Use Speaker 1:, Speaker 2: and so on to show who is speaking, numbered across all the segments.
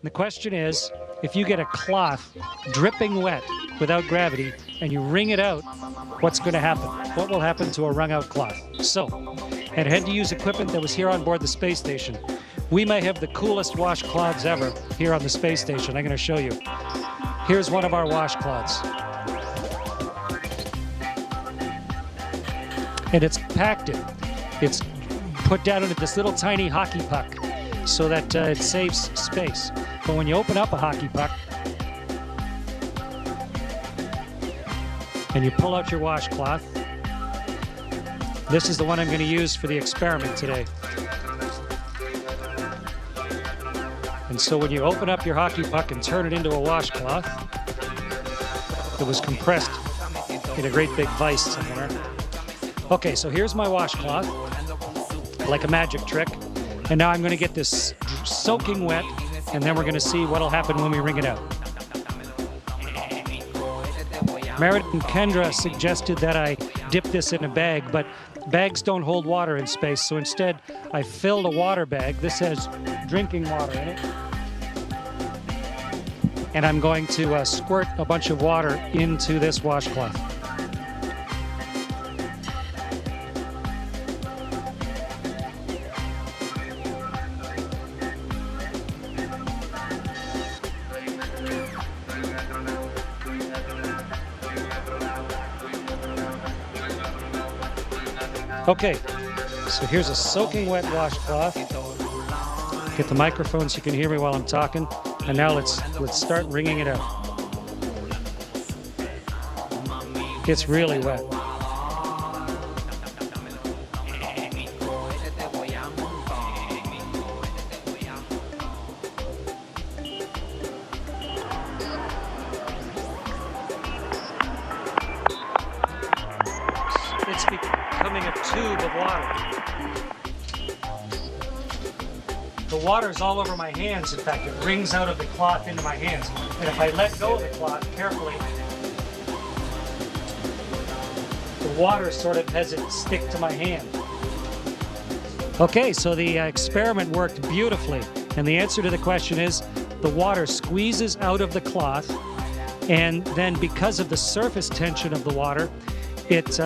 Speaker 1: The question is, if you get a cloth dripping wet without gravity and you wring it out, what's going to happen? What will happen to a wrung out cloth? So, I had to use equipment that was here on board the space station. We may have the coolest washcloths ever here on the space station. I'm going to show you. Here's one of our washcloths. And it's packed in. It's put down into this little tiny hockey puck so that it saves space. But when you open up a hockey puck and you pull out your washcloth, this is the one I'm going to use for the experiment today. And so when you open up your hockey puck and turn it into a washcloth, it was compressed in a great big vise somewhere. Okay, so here's my washcloth, like a magic trick. And now I'm going to get this soaking wet, and then we're going to see what'll happen when we wring it out. Meredith and Kendra suggested that I dip this in a bag, but bags don't hold water in space, so instead I filled a water bag. This has drinking water in it. And I'm going to squirt a bunch of water into this washcloth. Okay, so here's a soaking wet washcloth. Get the microphone so you can hear me while I'm talking. And now let's start wringing it out. It's really wet. It's becoming a tube of water. The water's all over my hands. In fact, it wrings out of the cloth into my hands. And if I let go of the cloth carefully, the water sort of has it stick to my hand. Okay, so the experiment worked beautifully. And the answer to the question is, the water squeezes out of the cloth, and then because of the surface tension of the water, it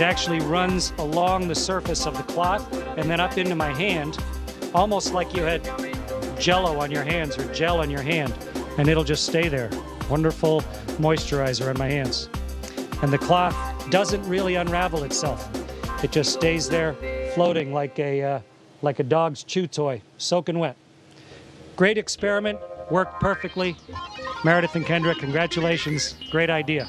Speaker 1: actually runs along the surface of the cloth and then up into my hand, almost like you had Jello on your hands or gel on your hand, and it'll just stay there. Wonderful moisturizer on my hands. And the cloth doesn't really unravel itself. It just stays there floating like a dog's chew toy, soaking wet. Great experiment, worked perfectly. Meredith and Kendra, congratulations, great idea.